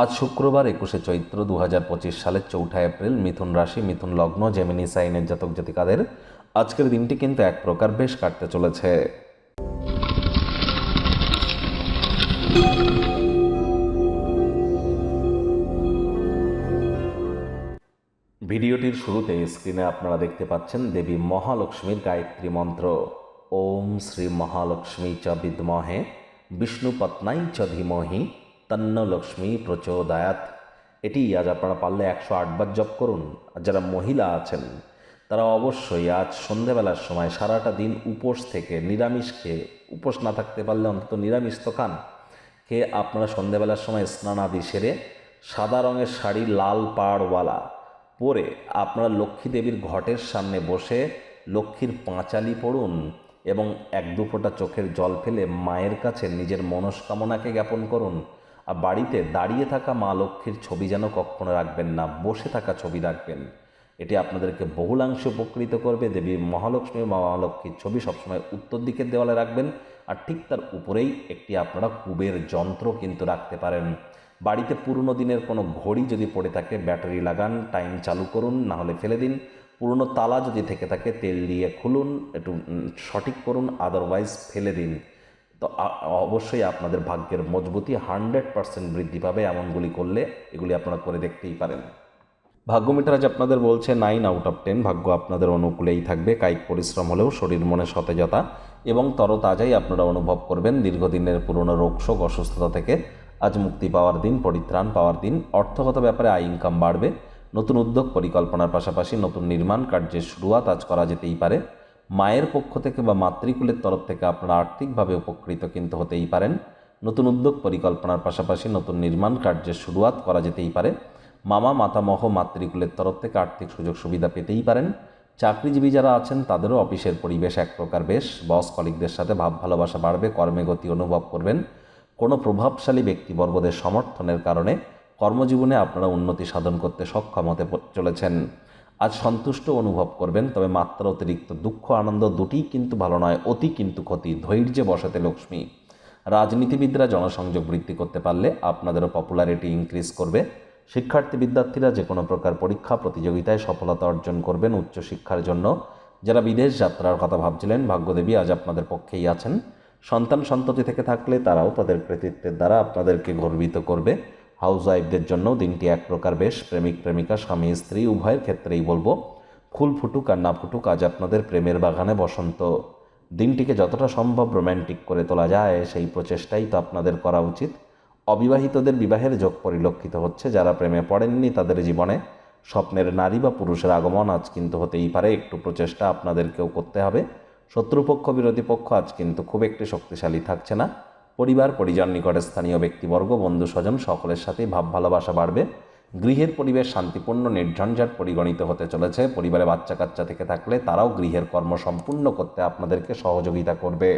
আজ শুক্রবার 21শে চৈত্র 2025 সালের 4 এপ্রিল। মিথুন রাশি, মিথুন লগ্ন, জেমিনি সাইনের জাতক জাতিকাদের আজকের দিনটি কিন্তু এক প্রকার বেশ কাটতে চলেছে। ভিডিওটির শুরুতে স্ক্রিনে আপনারা দেখতে পাচ্ছেন দেবী মহালক্ষ্মীর গায়ত্রী মন্ত্র। ওম শ্রী মহালক্ষ্মী চ বিদ্মহে বিষ্ণুপত্নাই চ ধীমহি তন্ন লক্ষ্মী প্রচোদয়াৎ। এটি আজ আপনারা পারলে 108 বার জপ করুন। আর যারা মহিলা আছেন তারা অবশ্যই আজ সন্ধেবেলার সময় সারাটা দিন উপোস থেকে নিরামিষ খেয়ে, উপোস না থাকতে পারলে অন্তত নিরামিষ তো খান, খেয়ে আপনারা সন্ধেবেলার সময় স্নান আদি সেরে সাদা রঙের শাড়ি লাল পাড়ওয়ালা পরে আপনারা লক্ষ্মী দেবীর ঘটের সামনে বসে লক্ষ্মীর পাঁচালি পড়ুন এবং 1-2 ফোঁটা চোখের জল ফেলে মায়ের কাছে নিজের মনস্কামনাকে জ্ঞাপন করুন। আর বাড়িতে দাঁড়িয়ে থাকা মা লক্ষ্মীর ছবি যেন কখনো রাখবেন না, বসে থাকা ছবি রাখবেন। এটি আপনাদেরকে বহুলাংশে উপকৃত করবে। দেবী মহালক্ষ্মী, মা মহালক্ষ্মীর ছবি সবসময় উত্তর দিকের দেওয়ালে রাখবেন। আর ঠিক তার উপরেই একটি আপনারা কুবের যন্ত্র কিন্তু রাখতে পারেন। বাড়িতে পুরনো দিনের কোনো ঘড়ি যদি পড়ে থাকে ব্যাটারি লাগান, টাইম চালু করুন, না হলে ফেলে দিন। পুরনো তালা যদি থেকে থাকে তেল দিয়ে খুলুন, একটু সঠিক করুন, আদারওয়াইজ ফেলে দিন। তো অবশ্যই আপনাদের ভাগ্যের মজবুতি 100% বৃদ্ধি পাবে। এমনগুলি করলে এগুলি আপনারা করে দেখতেই পারেন। ভাগ্য মিটার আজ আপনাদের বলছে 9/10। ভাগ্য আপনাদের অনুকূলেই থাকবে। কায়িক পরিশ্রম হলেও শরীর মনে সতেজতা এবং তরতাজাই আপনারা অনুভব করবেন। দীর্ঘদিনের পুরনো রোগশোক অসুস্থতা থেকে আজ মুক্তি পাওয়ার দিন, পরিত্রাণ পাওয়ার দিন। অর্থগত ব্যাপারে আয় ইনকাম বাড়বে। নতুন উদ্যোগ পরিকল্পনার পাশাপাশি নতুন নির্মাণ কার্যের শুরুয়াত আজ করা যেতেই পারে। মায়ের পক্ষ থেকে বা মাতৃকুলের তরফ থেকে আপনারা আর্থিকভাবে উপকৃত কিন্তু হতেই পারেন। নতুন উদ্যোগ পরিকল্পনার পাশাপাশি নতুন নির্মাণ কার্যের শুরুয়াত করা যেতেই পারে। মামা মাতামহ মাতৃকুলের তরফ থেকে আর্থিক সুযোগ সুবিধা পেতেই পারেন। চাকরিজীবী যারা আছেন তাদেরও অফিসের পরিবেশ এক প্রকার বেশ। বস কলিগদের সাথে ভাব ভালোবাসা বাড়বে, কর্মে গতি অনুভব করবেন। কোনো প্রভাবশালী ব্যক্তিবর্গদের সমর্থনের কারণে কর্মজীবনে আপনারা উন্নতি সাধন করতে সক্ষম হতে চলেছেন। আজ সন্তুষ্ট অনুভব করবেন, তবে মাত্রা অতিরিক্ত দুঃখ আনন্দ দুটিই কিন্তু ভালো নয়, অতি কিন্তু ক্ষতি। ধৈর্যে বসাতে লক্ষ্মী। রাজনীতিবিদরা জনসংযোগ বৃদ্ধি করতে পারলে আপনাদেরও পপুলারিটি ইনক্রিজ করবে। শিক্ষার্থী বিদ্যার্থীরা যে কোনো প্রকার পরীক্ষা প্রতিযোগিতায় সফলতা অর্জন করবেন। উচ্চশিক্ষার জন্য যারা বিদেশ যাত্রার কথা ভাবছিলেন, ভাগ্যদেবী আজ আপনাদের পক্ষেই আছেন। সন্তান সন্ততি থেকে থাকলে তারাও তাদের কৃতিত্বের দ্বারা আপনাদেরকে গর্বিত করবে। হাউস ওয়াইফদের জন্য দিনটি এক প্রকার বেশ। প্রেমিক প্রেমিকা, স্বামী স্ত্রী উভয়ের ক্ষেত্রেই বলবো, ফুল ফুটুক আর না ফুটুক, আজ আপনাদের প্রেমের বাগানে বসন্ত। দিনটিকে যতটা সম্ভব রোম্যান্টিক করে তোলা যায় সেই প্রচেষ্টাই তো আপনাদের করা উচিত। অবিবাহিতদের বিবাহের যোগ পরিলক্ষিত হচ্ছে। যারা প্রেমে পড়েননি তাদের জীবনে স্বপ্নের নারী বা পুরুষের আগমন আজ কিন্তু হতেই পারে। একটু প্রচেষ্টা আপনাদেরকেও করতে হবে। শত্রুপক্ষ বিরোধী পক্ষ আজ কিন্তু খুব একটি শক্তিশালী থাকছে না। পরিবার পরিজন, নিকটে স্থানীয় ব্যক্তিবর্গ, বন্ধু স্বজন সকলের সাথেই ভাব ভালোবাসা বাড়বে। গৃহের পরিবেশ শান্তিপূর্ণ নির্ঝঞ্ঝাট পরিগণিত হতে চলেছে। পরিবারে বাচ্চা কাচ্চা থেকে থাকলে তারাও গৃহের কর্ম সম্পূর্ণ করতে আপনাদেরকে সহযোগিতা করবে।